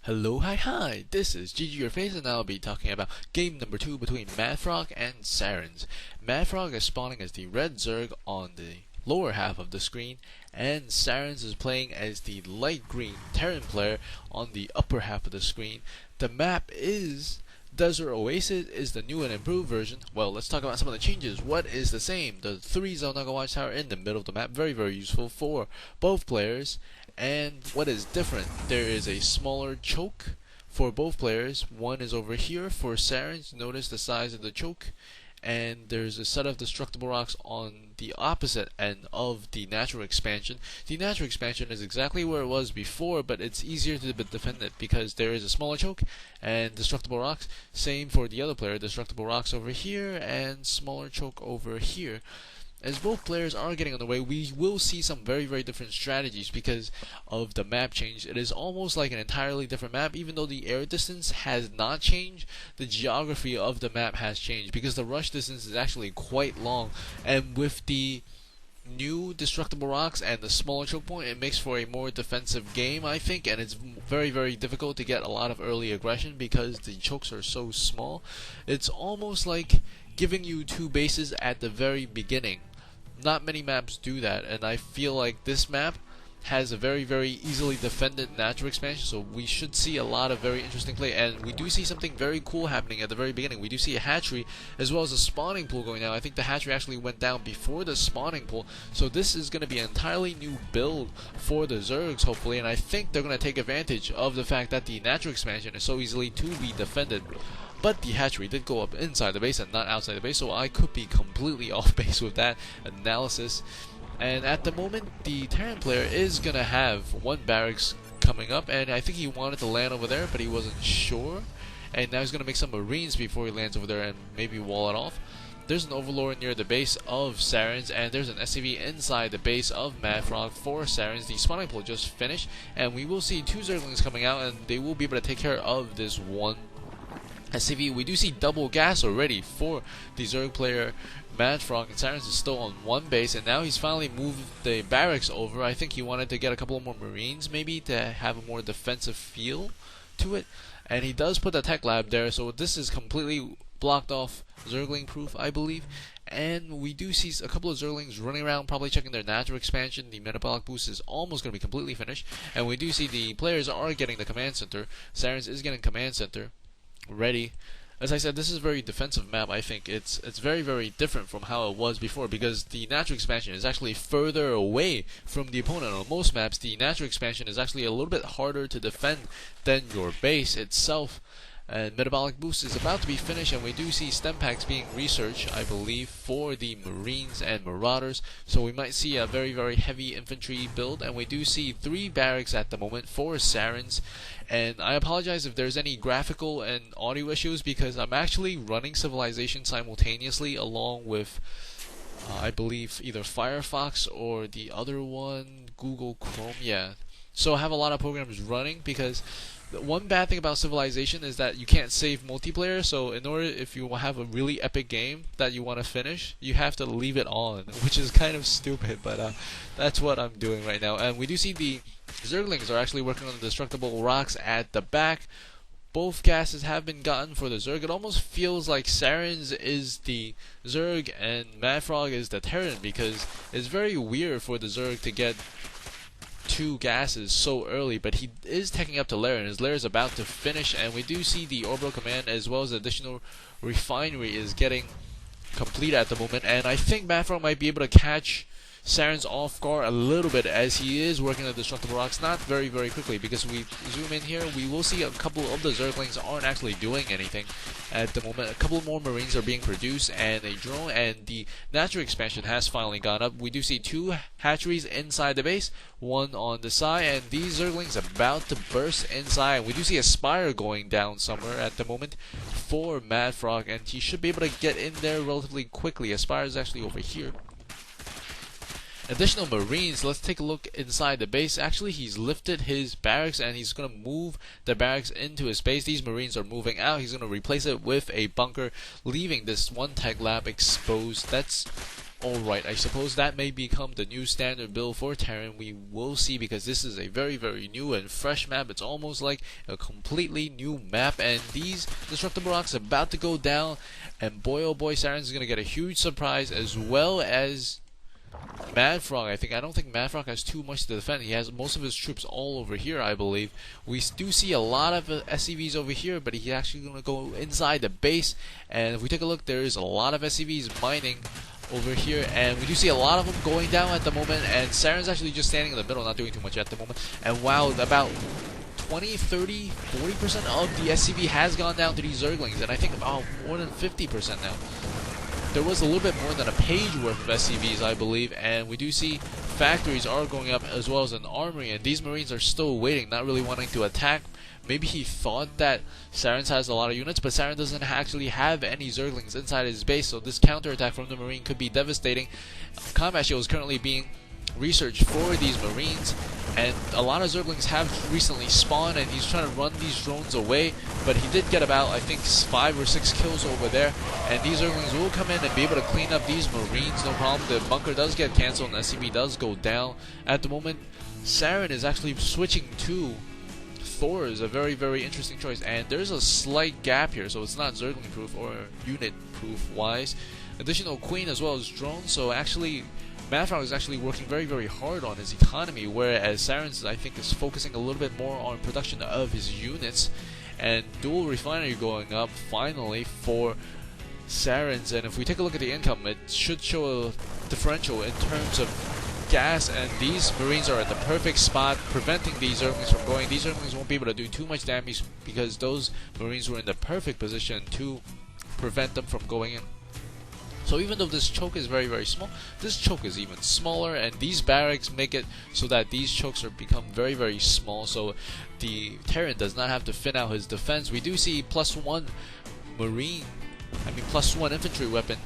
Hello, hi, this is GG Your Face, and I'll be talking about game number 2 between MaDFroG and Sarens. MaDFroG is spawning as the red Zerg on the lower half of the screen, and Sarens is playing as the light green Terran player on the upper half of the screen. The map is Desert Oasis is the new and improved version. Well, let's talk about some of the changes. What is the same? The 3-zone Naga Watchtower in the middle of the map, very useful for both players. And what is different? There is a smaller choke for both players. One is over here for Sarens. Notice the size of the choke. And there's a set of destructible rocks on the opposite end of the natural expansion. The natural expansion is exactly where it was before, but it's easier to defend it because there is a smaller choke and destructible rocks. Same for the other player, destructible rocks over here and smaller choke over here. As both players are getting on the way, we will see some very different strategies because of the map change. It is almost like an entirely different map. Even though the air distance has not changed, the geography of the map has changed because the rush distance is actually quite long, and with the new destructible rocks and the smaller choke point, it makes for a more defensive game, I think, and it's very difficult to get a lot of early aggression because the chokes are so small. It's almost like giving you two bases at the very beginning. Not many maps do that, and I feel like this map has a very easily defended natural expansion, so we should see a lot of very interesting play. And we do see something very cool happening at the very beginning. We do see a hatchery as well as a spawning pool going down. I think the hatchery actually went down before the spawning pool, so this is going to be an entirely new build for the Zergs, hopefully, and I think they're going to take advantage of the fact that the natural expansion is so easily to be defended. But the hatchery did go up inside the base and not outside the base, so I could be completely off base with that analysis. And at the moment, the Terran player is going to have one barracks coming up, and I think he wanted to land over there, but he wasn't sure. And now he's going to make some Marines before he lands over there and maybe wall it off. There's an Overlord near the base of Sarens, and there's an SCV inside the base of MaDFroG for Sarens. The spawning pool just finished, and we will see two Zerglings coming out, and they will be able to take care of this one SCV. We do see double gas already for the Zerg player MaDFroG, and Sarens is still on one base, and now he's finally moved the barracks over. I think he wanted to get a couple of more Marines maybe to have a more defensive feel to it, and he does put the tech lab there, so this is completely blocked off Zergling proof, I believe. And we do see a couple of Zerglings running around, probably checking their natural expansion. The metabolic boost is almost going to be completely finished, and we do see the players are getting the command center. Sarens is getting command center ready. As I said, this is a very defensive map. I think it's very different from how it was before because the natural expansion is actually further away from the opponent. On most maps, the natural expansion is actually a little bit harder to defend than your base itself. And metabolic boost is about to be finished, and we do see stem packs being researched, I believe, for the Marines and Marauders. So we might see a very heavy infantry build, and we do see 3 barracks at the moment for Sarens. And I apologize if there's any graphical and audio issues because I'm actually running Civilization simultaneously along with I believe either Firefox or the other one, Google Chrome. Yeah. So I have a lot of programs running because the one bad thing about Civilization is that you can't save multiplayer, so in order, if you have a really epic game that you want to finish, you have to leave it on, which is kind of stupid, but that's what I'm doing right now. And we do see the Zerglings are actually working on the destructible rocks at the back. Both gases have been gotten for the Zerg. It almost feels like Sarens is the Zerg and MaDFroG is the Terran because it's very weird for the Zerg to get 2 gases so early, but he is taking up to lair, and his lair is about to finish, and we do see the orbital command as well as the additional refinery is getting complete at the moment, and I think MaDFroG might be able to catch Sarens off guard a little bit as he is working on the destructible rocks, not very quickly, because we zoom in here, we will see a couple of the Zerglings aren't actually doing anything at the moment. A couple more Marines are being produced and a drone, and the natural expansion has finally gone up. We do see 2 hatcheries inside the base, one on the side, and these Zerglings about to burst inside. We do see a spire going down somewhere at the moment for MaDFroG, and he should be able to get in there relatively quickly. A spire is actually over here. Additional Marines, let's take a look inside the base. Actually, he's lifted his barracks and he's going to move the barracks into his base. These Marines are moving out. He's going to replace it with a bunker, leaving this one tech lab exposed. That's Alright, I suppose that may become the new standard build for Terran. We will see, because this is a very, very new and fresh map. It's almost like a completely new map, and these destructible rocks are about to go down, and boy oh boy, Sarens is going to get a huge surprise, as well as MaDFroG. I don't think MaDFroG has too much to defend. He has most of his troops all over here, I believe. We do see a lot of SCVs over here, but he's actually going to go inside the base, and if we take a look, there is a lot of SCVs mining over here, and we do see a lot of them going down at the moment, and Saren's actually just standing in the middle, not doing too much at the moment. And wow, about 20, 30, 40% of the SCV has gone down to these Zerglings, and I think about more than 50% now. There was a little bit more than a page worth of SCVs, I believe, and we do see factories are going up, as well as an armory, and these Marines are still waiting, not really wanting to attack. Maybe he thought that Sarens has a lot of units, but Saren doesn't actually have any Zerglings inside his base, so this counterattack from the Marine could be devastating. Combat shield is currently being researched for these Marines, and a lot of Zerglings have recently spawned, and he's trying to run these drones away, but he did get about, I think, 5 or 6 kills over there, and these Zerglings will come in and be able to clean up these Marines, no problem. The bunker does get cancelled, and SCV does go down. At the moment, Saren is actually switching to Thor. Is a very, very interesting choice, and there's a slight gap here, so it's not Zergling proof or unit proof wise. Additional Queen as well as drones, so actually MaDFroG is actually working very, very hard on his economy, whereas Sarens, I think, is focusing a little bit more on production of his units. And dual refinery going up finally for Sarens, and if we take a look at the income, it should show a differential in terms of gas, and these Marines are in the perfect spot, preventing these Zerglings from going. These Zerglings won't be able to do too much damage because those Marines were in the perfect position to prevent them from going in. So even though this choke is very, very small, this choke is even smaller, and these barracks make it so that these chokes are become very, very small, so the Terran does not have to thin out his defense. We do see +1 +1 infantry weapon,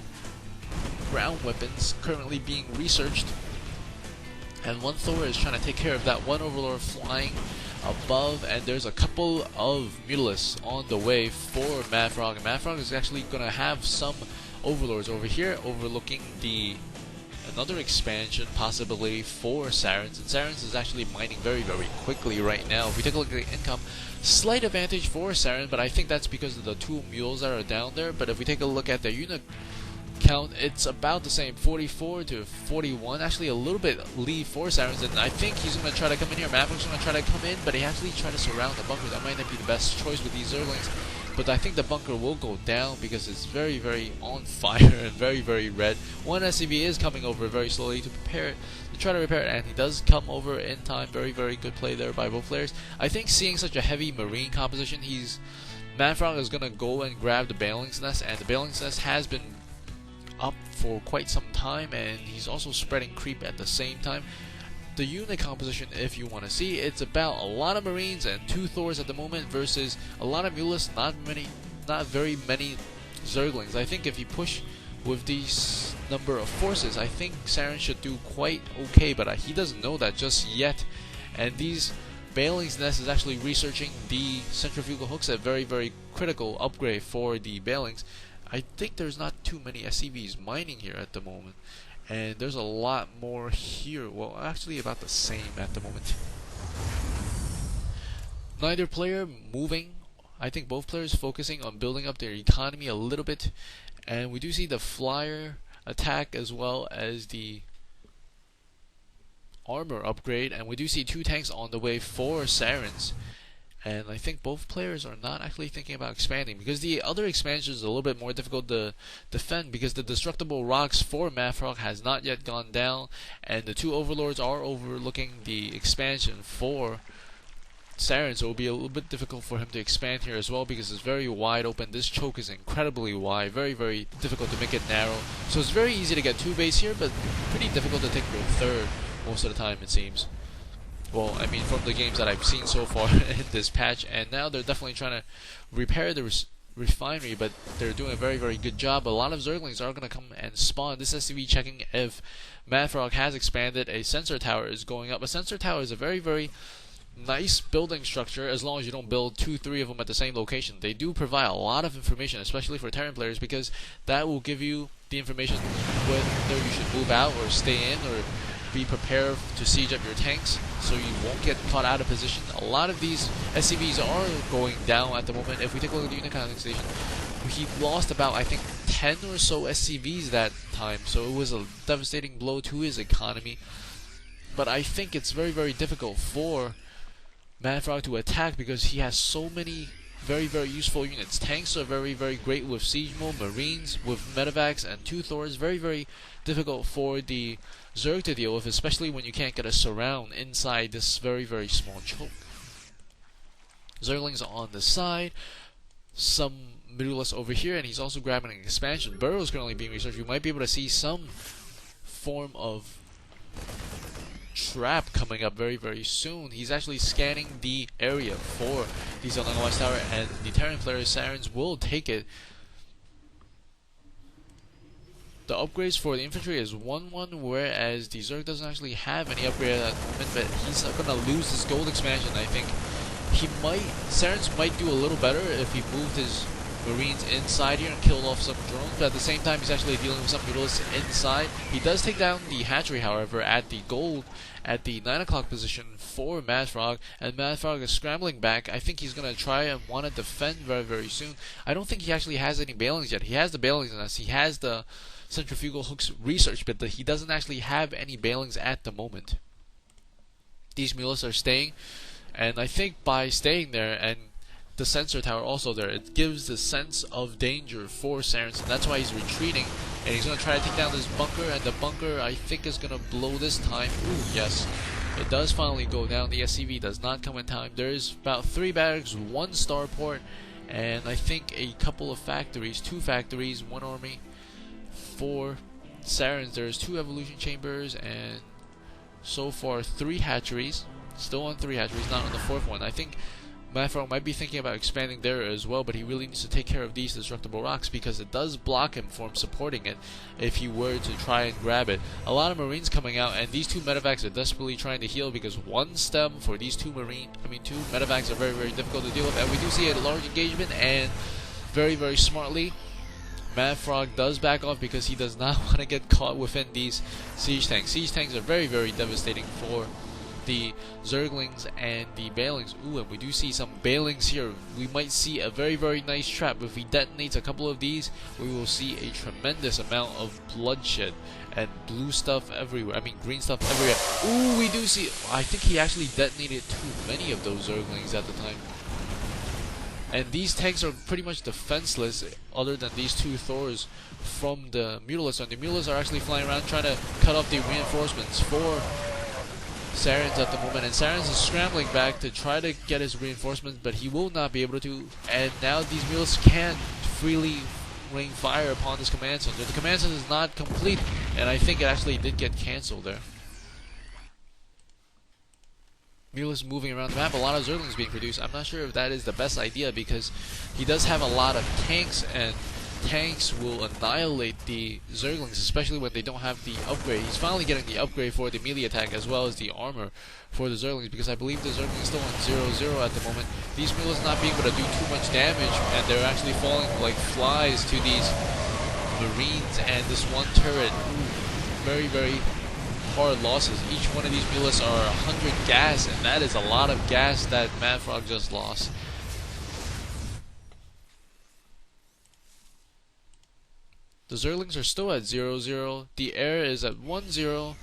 ground weapons currently being researched. And one Thor is trying to take care of that one Overlord flying above, and there's a couple of Mutalisks on the way for MaDFroG. And MaDFroG is actually going to have some Overlords over here overlooking another expansion possibly for Sarens. And Sarens is actually mining very, very quickly right now. If we take a look at the income, slight advantage for Saren, but I think that's because of the 2 mules that are down there. But if we take a look at the unit count, it's about the same, 44 to 41, actually a little bit lead for Sarens, and I think he's going to try to come in here. MaDFroG's going to try to come in, but he actually tried to surround the bunker. That might not be the best choice with these Zerglings, but I think the bunker will go down because it's very, very on fire and very, very red. One SCV is coming over very slowly to prepare it, to try to repair it, and he does come over in time. Very, very good play there by both players. I think seeing such a heavy Marine composition, MaDFroG is going to go and grab the Baling's Nest, and the Baling's Nest has been up for quite some time, and he's also spreading creep at the same time. The unit composition, if you want to see, it's about a lot of Marines and 2 Thors at the moment versus a lot of Mutalisks, not very many Zerglings. I think if you push with these number of forces, I think Saren should do quite okay, but he doesn't know that just yet. And these Baling's Nest is actually researching the centrifugal hooks, a very, very critical upgrade for the Balings. I think there's not too many SCVs mining here at the moment, and there's a lot more here. Well, actually about the same at the moment. Neither player moving. I think both players focusing on building up their economy a little bit, and we do see the flyer attack as well as the armor upgrade, and we do see 2 tanks on the way for Sarens. And I think both players are not actually thinking about expanding, because the other expansion is a little bit more difficult to defend, because the destructible rocks for MaDFroG has not yet gone down, and the 2 Overlords are overlooking the expansion for Sarens, so it will be a little bit difficult for him to expand here as well, because it's very wide open. This choke is incredibly wide, very, very difficult to make it narrow. So it's very easy to get 2 base here, but pretty difficult to take your 3rd most of the time, it seems. Well, I mean, from the games that I've seen so far in this patch, and now they're definitely trying to repair the refinery, but they're doing a very, very good job. A lot of Zerglings are going to come and spawn. This SCV checking if MaDFroG has expanded. A sensor tower is going up. A sensor tower is a very, very nice building structure as long as you don't build 2-3 of them at the same location. They do provide a lot of information, especially for Terran players, because that will give you the information whether you should move out or stay in or be prepared to siege up your tanks so you won't get caught out of position. A lot of these SCVs are going down at the moment. If we take a look at the unit counting station, he lost about, I think, 10 or so SCVs that time, so it was a devastating blow to his economy. But I think it's very, very difficult for MaDFroG to attack because he has so many very, very useful units. Tanks are very, very great with siege mode, marines with medevacs and 2 Thors. Very, very difficult for the Zerg to deal with, especially when you can't get a surround inside this very, very small choke. Zerglings on the side, some Metalopolis over here, and he's also grabbing an expansion. Burrow is currently being researched. You might be able to see some form of trap coming up very, very soon. He's actually scanning the area for the Zelda Watchtower, and the Terran player Sarens will take it. The upgrades for the infantry is 1-1, whereas the Zerg doesn't actually have any upgrade at the moment, but he's not gonna lose his gold expansion. I think Sarens might do a little better if he moved his Marines inside here and killed off some drones, but at the same time he's actually dealing with some Metalopolis inside. He does take down the hatchery, however, at the gold at the 9 o'clock position for MaDFroG, and MaDFroG is scrambling back. I think he's going to try and want to defend very, very soon. I don't think he actually has any bailings yet. He has the bailings nest, he has the centrifugal hooks research, but he doesn't actually have any bailings at the moment. These Metalopolis are staying, and I think by staying there and the sensor tower also there, it gives the sense of danger for Sarens, and that's why he's retreating, and he's going to try to take down this bunker, and the bunker I think is going to blow this time. Ooh, yes, it does finally go down. The SCV does not come in time. There's about 3 barracks, 1 starport, and I think a couple of factories, 2 factories, 1 army. For Sarens, there's 2 evolution chambers, and so far 3 hatcheries. Still on 3 hatcheries, not on the 4th one. I think MaDFroG might be thinking about expanding there as well, but he really needs to take care of these destructible rocks because it does block him from supporting it if he were to try and grab it. A lot of Marines coming out, and these 2 medevacs are desperately trying to heal because 1 stem for these 2 medevacs are very, very difficult to deal with, and we do see a large engagement, and very, very smartly MaDFroG does back off because he does not want to get caught within these siege tanks. Siege tanks are very, very devastating for the Zerglings and the Bailings. Ooh, and we do see some Bailings here. We might see a very, very nice trap. If he detonates a couple of these, we will see a tremendous amount of bloodshed and blue stuff everywhere. I mean, green stuff everywhere. Ooh, we do see. I think he actually detonated too many of those Zerglings at the time. And these tanks are pretty much defenseless other than these 2 Thors from the Metalopolis. And the Metalopolis are actually flying around trying to cut off the reinforcements for Sarens at the moment, and Sarens is scrambling back to try to get his reinforcements, but he will not be able to, and now these Metalopolis can freely rain fire upon this command center. The command center is not complete, and I think it actually did get cancelled there. Metalopolis moving around the map, a lot of Zerglings being produced. I'm not sure if that is the best idea because he does have a lot of tanks, and tanks will annihilate the Zerglings, especially when they don't have the upgrade. He's finally getting the upgrade for the melee attack as well as the armor for the Zerglings, because I believe the Zerglings is still on 0-0 at the moment. These Metalopolis not being able to do too much damage, and they're actually falling like flies to these Marines and this 1 turret. Ooh, very, very hard losses. Each one of these Metalopolis are 100 gas, and that is a lot of gas that MaDFroG just lost. The Zerglings are still at 0-0, the air is at 1-0,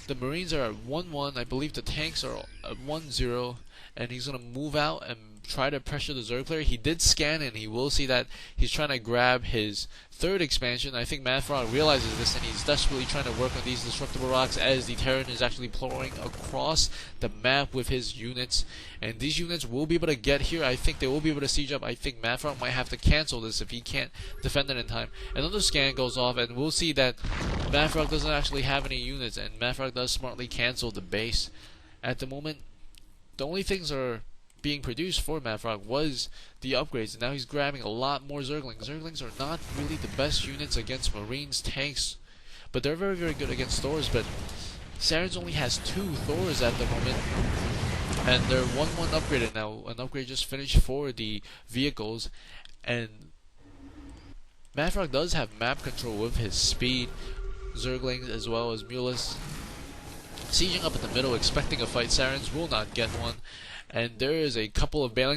the Marines are at 1-1, I believe the tanks are at 1-0, and he's going to move out and try to pressure the Zerg player. He did scan, and he will see that he's trying to grab his 3rd expansion. I think MaDFroG realizes this, and he's desperately trying to work on these destructible rocks as the Terran is actually pouring across the map with his units. And these units will be able to get here. I think they will be able to siege up. I think MaDFroG might have to cancel this if he can't defend it in time. Another scan goes off, and we'll see that MaDFroG doesn't actually have any units, and MaDFroG does smartly cancel the base. At the moment, the only things are being produced for MaDFroG was the upgrades, and now he's grabbing a lot more Zerglings. Zerglings are not really the best units against Marines, tanks, but they're very, very good against Thors. But Sarens only has 2 Thors at the moment, and they're 1-1 upgraded now. An upgrade just finished for the vehicles, and MaDFroG does have map control with his speed, Zerglings as well as Mulas. Sieging up in the middle, expecting a fight. Sarens will not get one, and there is a couple of bailings.